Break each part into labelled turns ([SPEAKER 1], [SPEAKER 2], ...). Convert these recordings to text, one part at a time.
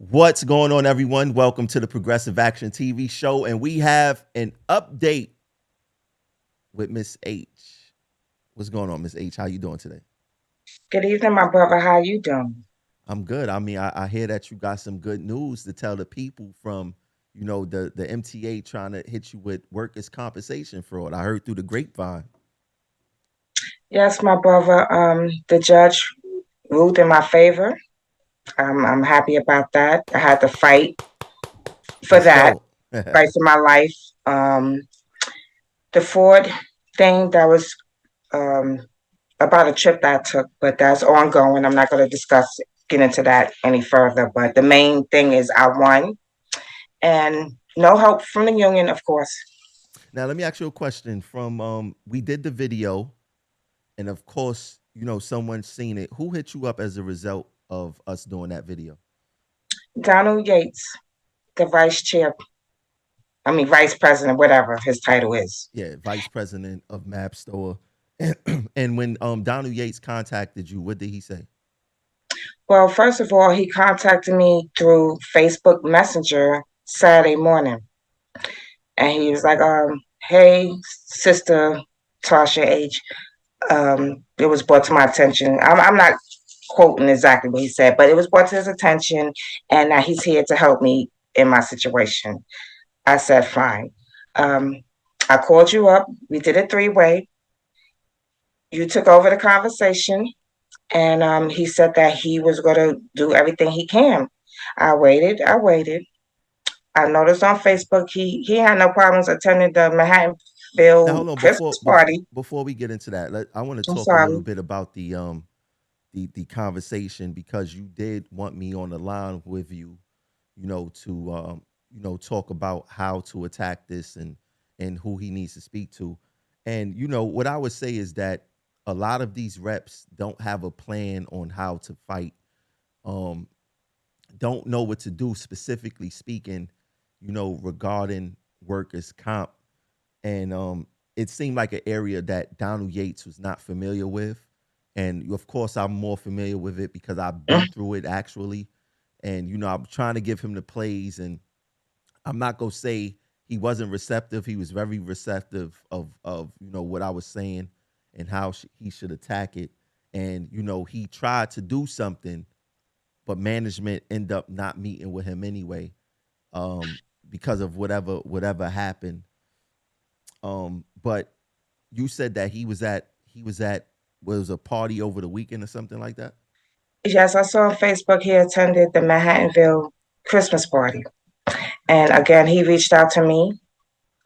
[SPEAKER 1] What's going on, everyone? Welcome to the Progressive Action TV show, and we have an update with Miss H. What's going on, Miss H? How you doing today?
[SPEAKER 2] Good evening, my brother. How you doing?
[SPEAKER 1] I'm good. I hear that you got some good news to tell the people from, the MTA trying to hit you with workers' compensation fraud. I heard through the grapevine.
[SPEAKER 2] Yes, my brother. The judge ruled in my favor. I'm happy about that. I had to fight for
[SPEAKER 1] Let's
[SPEAKER 2] that,
[SPEAKER 1] go.
[SPEAKER 2] fight for my life. Um, the Ford thing that was um about a trip that I took, but that's ongoing. I'm not going to get into that any further. But the main thing is I won, and no help from the union, of course.
[SPEAKER 1] Now let me ask you a question. From we did the video, and of course, someone's seen it. Who hit you up as a result of us doing that video?
[SPEAKER 2] Donald Yates, the vice president, whatever his title is.
[SPEAKER 1] Yeah, vice president of Map Store. And when Donald Yates contacted you, what did he say?
[SPEAKER 2] Well, first of all, he contacted me through Facebook Messenger Saturday morning. And he was like, hey, sister Tasha H. It was brought to my attention. I'm not quoting exactly what he said, but it was brought to his attention and that he's here to help me in my situation. I said, fine. Um, I called you up. We did a three-way. You took over the conversation. And he said that he was going to do everything he can. I waited. I noticed on Facebook he had no problems attending the
[SPEAKER 1] Now
[SPEAKER 2] Manhattanville
[SPEAKER 1] hold on
[SPEAKER 2] Christmas party.
[SPEAKER 1] before we get into that. I want to
[SPEAKER 2] I'm
[SPEAKER 1] talk a little
[SPEAKER 2] sorry.
[SPEAKER 1] bit about the conversation because you did want me on the line with you, to talk about how to attack this and who he needs to speak to. And what I would say is that a lot of these reps don't have a plan on how to fight. Um, don't know what to do, specifically speaking, regarding workers' comp. And it seemed like an area that Donald Yates was not familiar with. And of course, I'm more familiar with it because I've been through it actually. And, I'm trying to give him the plays. And I'm not going to say he wasn't receptive. He was very receptive of what I was saying and how he should attack it. And, he tried to do something, but management end up not meeting with him anyway, because of whatever happened. But you said that he was at was a party over the weekend or something like that.
[SPEAKER 2] Yes, I saw on Facebook he attended the Manhattanville Christmas party. And again, he reached out to me,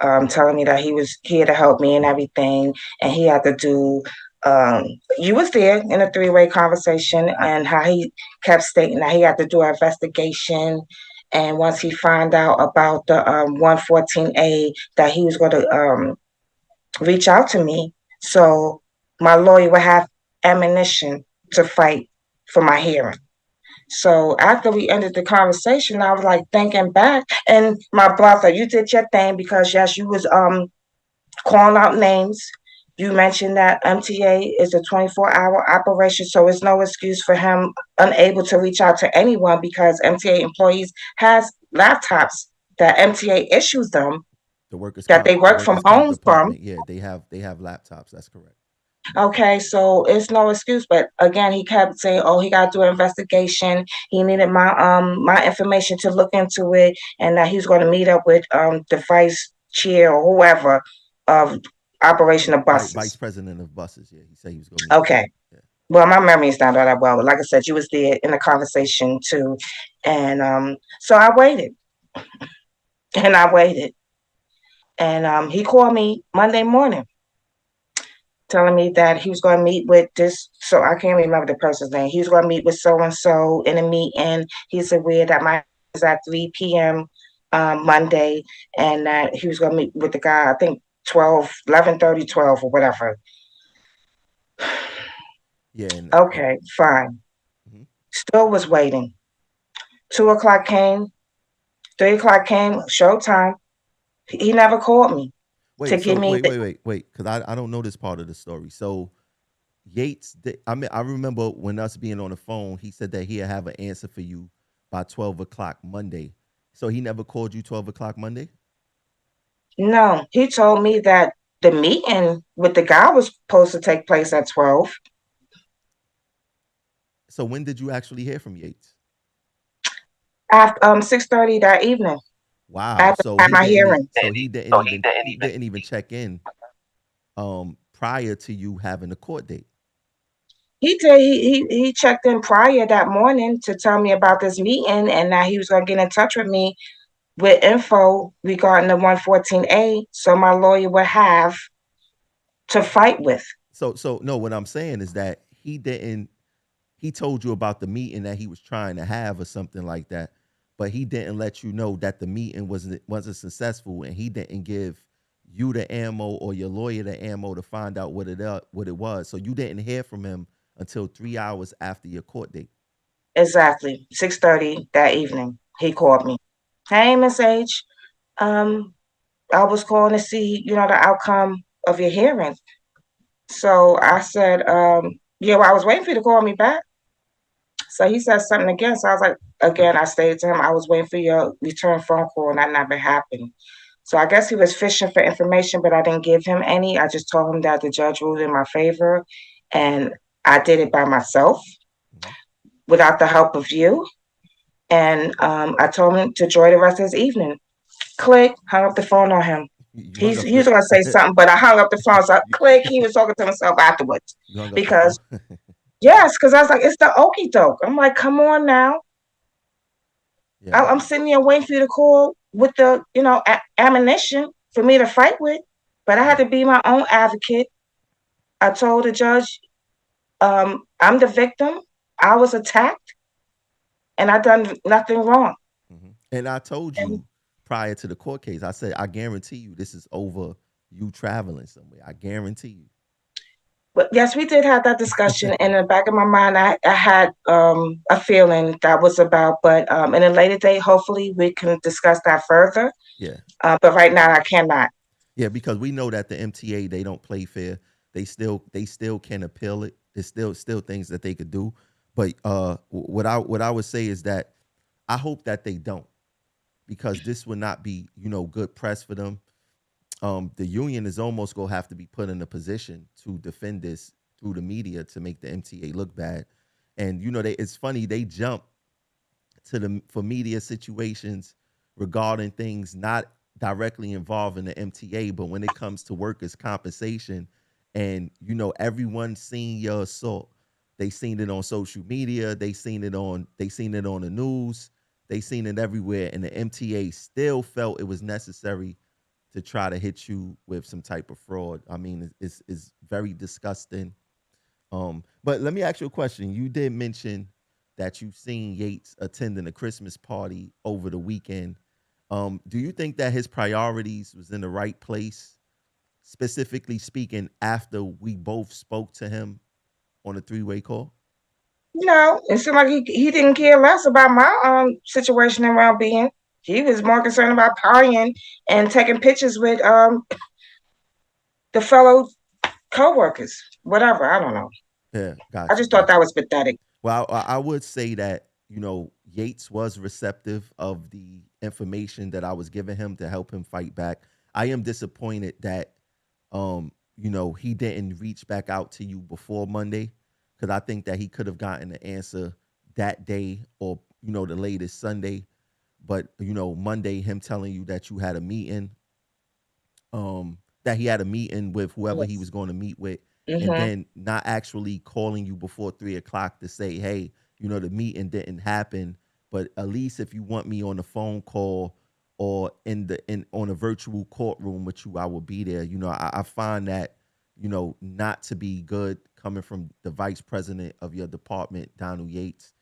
[SPEAKER 2] telling me that he was here to help me and everything. And he had to do, um, you was there in a three-way conversation and how he kept stating that he had to do an investigation. And once he found out about the 114A, that he was going to reach out to me. So my lawyer would have ammunition to fight for my hearing. So after we ended the conversation, I was like thinking back, and my brother, you did your thing because yes, you was calling out names. You mentioned that MTA is a 24-hour operation, so it's no excuse for him unable to reach out to anyone because MTA employees has laptops that MTA issues them that they
[SPEAKER 1] The
[SPEAKER 2] work from
[SPEAKER 1] workers comp
[SPEAKER 2] home from.
[SPEAKER 1] department, yeah, they have laptops. That's correct.
[SPEAKER 2] Okay, so it's no excuse. But again, he kept saying, "Oh, he got to do an investigation. He needed my information to look into it, and that he's going to meet up with the vice chair or whoever of operation of
[SPEAKER 1] Vice
[SPEAKER 2] buses."
[SPEAKER 1] president of buses, yeah, he said he was gonna meet with him.
[SPEAKER 2] Okay.
[SPEAKER 1] Yeah.
[SPEAKER 2] Well, my memory is not that well. Like I said, you was there in the conversation too, and so I waited and I waited, and he called me Monday morning telling me that he was going to meet with this. So I can't remember the person's name. He was going to meet with so and so in a meeting. He's aware that my is at 3 p.m. Monday, and that he was going to meet with the guy. I think 12, 11:30, 12, or whatever.
[SPEAKER 1] Yeah, and
[SPEAKER 2] Okay, fine.
[SPEAKER 1] mhm.
[SPEAKER 2] Still was waiting. 2 o'clock came. 3 o'clock came. Showtime. He never called me to
[SPEAKER 1] Wait,
[SPEAKER 2] give
[SPEAKER 1] so
[SPEAKER 2] me the.
[SPEAKER 1] wait, because I don't know this part of the story. So Yates, I remember when us being on the phone, he said that he'd have an answer for you by 12 o'clock Monday. So he never called you 12 o'clock Monday.
[SPEAKER 2] No, he told me that the meeting with the guy was supposed to take place at 12
[SPEAKER 1] So when did you actually hear from Yates?
[SPEAKER 2] after 6:30 that evening
[SPEAKER 1] Wow.
[SPEAKER 2] after
[SPEAKER 1] So
[SPEAKER 2] I had
[SPEAKER 1] he
[SPEAKER 2] my
[SPEAKER 1] didn't.
[SPEAKER 2] hearing.
[SPEAKER 1] So he didn't even check in prior to you having a court date.
[SPEAKER 2] He did. He checked in prior that morning to tell me about this meeting and that he was gonna get in touch with me with info regarding the 114A, so my lawyer would have to fight with.
[SPEAKER 1] So no, what I'm saying is that he didn't. He told you about the meeting that he was trying to have or something like that, but he didn't let you know that the meeting wasn't successful, and he didn't give you the ammo or your lawyer the ammo to find out what it was. So you didn't hear from him until 3 hours after your court date.
[SPEAKER 2] Exactly 6:30 that evening. He called me. Hey, Miss H. Um, I was calling to see, the outcome of your hearing. So I said, yeah, well, I was waiting for you to call me back. So he said something again. So I was like, again, I stated to him, I was waiting for your return phone call and that never happened. So I guess he was fishing for information, but I didn't give him any. I just told him that the judge ruled in my favor and I did it by myself
[SPEAKER 1] Mhm.
[SPEAKER 2] without the help of you. And I told him to enjoy the rest of his evening. Click, hung up the phone on him.
[SPEAKER 1] You hung
[SPEAKER 2] He's
[SPEAKER 1] up
[SPEAKER 2] he was gonna say
[SPEAKER 1] the
[SPEAKER 2] something, but I hung up the phone. So
[SPEAKER 1] you,
[SPEAKER 2] click, he was talking to himself afterwards.
[SPEAKER 1] you hung up the phone.
[SPEAKER 2] Because yes, because I was like, it's the okey doke. I'm like, come on now.
[SPEAKER 1] Yeah.
[SPEAKER 2] I'm sitting here waiting for you to call with the, ammunition for me to fight with. But I had
[SPEAKER 1] Yeah.
[SPEAKER 2] to be my own advocate. I told the judge, I'm the victim. I was attacked and I done nothing wrong.
[SPEAKER 1] And I told
[SPEAKER 2] And
[SPEAKER 1] you prior to the court case, I said, I guarantee you this is over you traveling somewhere. I guarantee
[SPEAKER 2] but yes, we did have that discussion.
[SPEAKER 1] you.
[SPEAKER 2] In the back of my mind, I had a feeling that was about, but in a later date, hopefully we can discuss that further.
[SPEAKER 1] Yeah.
[SPEAKER 2] But right now, I cannot.
[SPEAKER 1] Yeah, because we know that the MTA, they don't play fair. They still can appeal it. There's still things that they could do. But what I would say is that I hope that they don't, because this would not be, good press for them. The union is almost gonna have to be put in a position to defend this through the media to make the MTA look bad. And it's funny, they jump to the for media situations regarding things not directly involving the MTA, but when it comes to workers' compensation, and everyone's seen your assault. They seen it on social media. They seen it on the news. They seen it everywhere, and the MTA still felt it was necessary to try to hit you with some type of fraud. I mean, it's very disgusting. But let me ask you a question. You did mention that you've seen Yates attending a Christmas party over the weekend. Do you think that his priorities was in the right place, specifically speaking, after we both spoke to him on a three-way call?
[SPEAKER 2] It seemed like he didn't care less about my situation and well being. He was more concerned about partying and taking pictures with the fellow co-workers. Whatever, I don't know.
[SPEAKER 1] Yeah,
[SPEAKER 2] I
[SPEAKER 1] got you,
[SPEAKER 2] just thought
[SPEAKER 1] got
[SPEAKER 2] that
[SPEAKER 1] you.
[SPEAKER 2] was pathetic.
[SPEAKER 1] Well, I would say that Yates was receptive of the information that I was giving him to help him fight back. I am disappointed that he didn't reach back out to you before Monday, because I think that he could have gotten the answer that day, or the latest Sunday. But Monday, him telling you that you had a meeting, that he had a meeting with whoever he
[SPEAKER 2] Yes.
[SPEAKER 1] was going to meet with, and
[SPEAKER 2] Mm-hmm.
[SPEAKER 1] then not actually calling you before 3 o'clock to say, hey, the meeting didn't happen, but at least if you want me on the phone call or in on a virtual courtroom with you, I will be there. I find that not to be good coming from the vice president of your department, Donald Yates,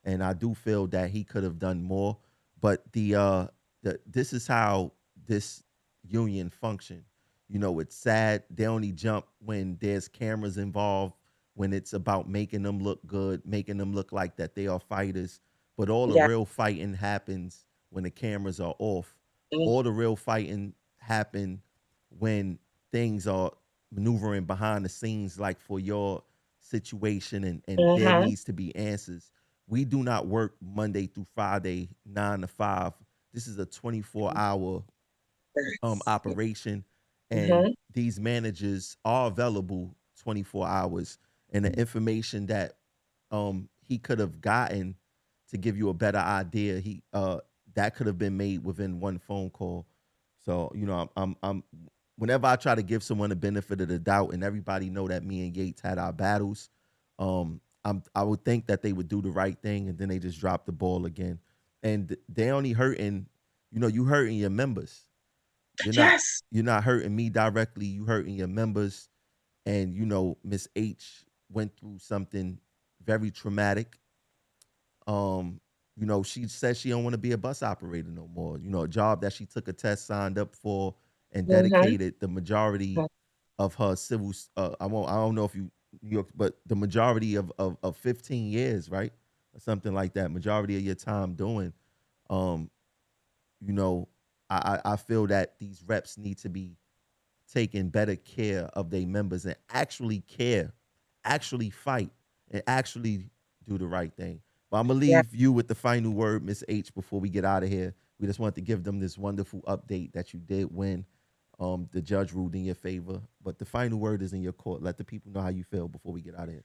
[SPEAKER 1] and I do feel that he could have done more. But this is how this union function. It's sad. They only jump when there's cameras involved, when it's about making them look good, making them look like that they are fighters. But all the
[SPEAKER 2] Yeah.
[SPEAKER 1] real fighting happens when the cameras are off.
[SPEAKER 2] Mm-hmm.
[SPEAKER 1] All the real fighting happen when things are maneuvering behind the scenes, like for your situation, and there
[SPEAKER 2] Mm-hmm.
[SPEAKER 1] needs to be answers. We do not work Monday through Friday, 9 to 5. This is a 24-hour
[SPEAKER 2] Yes.
[SPEAKER 1] operation, and
[SPEAKER 2] Mm-hmm.
[SPEAKER 1] these managers are available 24 hours. And the information that he could have gotten to give you a better idea, he that could have been made within one phone call. So I'm whenever I try to give someone the benefit of the doubt, and everybody know that me and Yates had our battles, I would think that they would do the right thing, and then they just drop the ball again, and they only hurting, you hurting your members. You're not
[SPEAKER 2] Yes.
[SPEAKER 1] you're not hurting me directly. You hurting your members, and Miss H went through something very traumatic. Um, she says she don't want to be a bus operator no more. A job that she took a test, signed up for, and
[SPEAKER 2] Mm-hmm.
[SPEAKER 1] dedicated the majority of her I don't know if but the majority of 15 years, right? Or something like that. Majority of your time doing. Um, you know, I feel that these reps need to be taking better care of their members and actually care, actually fight, and actually do the right thing. But I'm gonna
[SPEAKER 2] Yeah.
[SPEAKER 1] leave you with the final word, Miss H, before we get out of here. We just wanted to give them this wonderful update that you did win. The judge ruled in your favor, but the final word is in your court. Let the people know how you feel before we get out of here.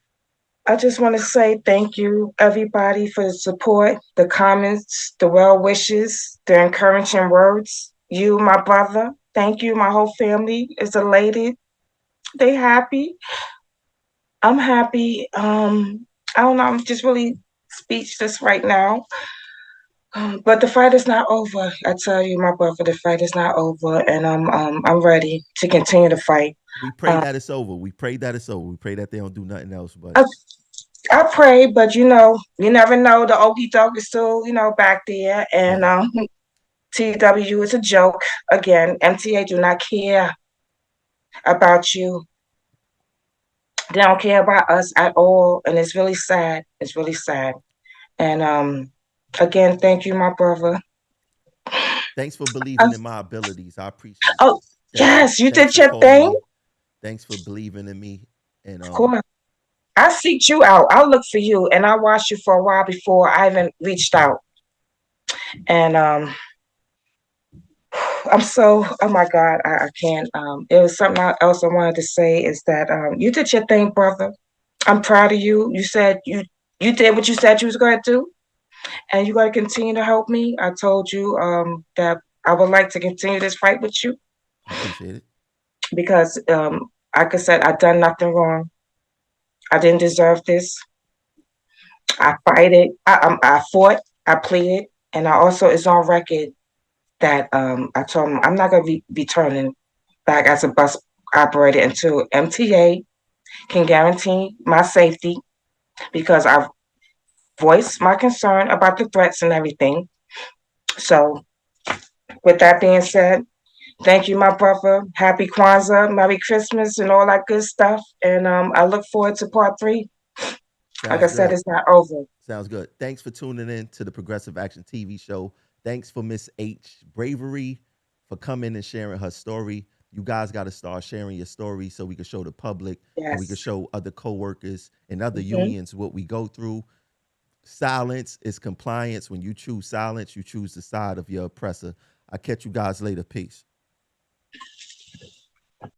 [SPEAKER 2] I just want to say thank you, everybody, for the support, the comments, the well wishes, the encouraging words. You, my brother, thank you. My whole family is elated. They happy. I'm happy. I don't know. I'm just really speechless right now. But the fight is not over. I tell you, my brother, the fight is not over, and I'm ready to continue to fight.
[SPEAKER 1] We pray
[SPEAKER 2] Um,
[SPEAKER 1] that it's over. We pray that it's over. We pray that they don't do nothing else. But
[SPEAKER 2] I, I pray, but you never know. The okey doke is still, back there, and
[SPEAKER 1] yeah,
[SPEAKER 2] TW is a joke. Again, MTA do not care about you. They don't care about us at all, and it's really sad. It's really sad. And again, thank you, my brother.
[SPEAKER 1] thanks for
[SPEAKER 2] Uh,
[SPEAKER 1] believing in my abilities. I appreciate it.
[SPEAKER 2] oh, yes, you
[SPEAKER 1] Thanks
[SPEAKER 2] did
[SPEAKER 1] for
[SPEAKER 2] your
[SPEAKER 1] calling
[SPEAKER 2] thing.
[SPEAKER 1] me. Thanks for believing in me. And
[SPEAKER 2] Of course. I seeked you out. I'll look for you, and I watched you for a while before I even reached out. And I'm so, oh my God, I can't. It was something else I wanted to say is that you did your thing, brother. I'm proud of you. You said you did what you said you was going to do, and you're going to continue to help me. I told you that I would like to continue this fight with you
[SPEAKER 1] I appreciate it.
[SPEAKER 2] because, like I said, I've done nothing wrong. I didn't deserve this. I fight it. I fought. I pleaded, and I also it's on record that I told him I'm not going to be turning back as a bus operator until MTA can guarantee my safety because I've voiced my concern about the threats and everything. So, with that being said, thank you, my brother. Happy Kwanzaa, Merry Christmas, and all that good stuff. And I look forward to part three. Like I
[SPEAKER 1] Sounds
[SPEAKER 2] said,
[SPEAKER 1] good.
[SPEAKER 2] it's not over.
[SPEAKER 1] Sounds good. Thanks for tuning in to the Progressive Action TV show. Thanks for Miss H bravery for coming and sharing her story. You guys got to start sharing your story so we can show the public and we can
[SPEAKER 2] Yes.
[SPEAKER 1] show other coworkers and other
[SPEAKER 2] Hmm.
[SPEAKER 1] unions what we go through. Silence is compliance. When you choose silence, you choose the side of your oppressor. I catch you guys later. Peace.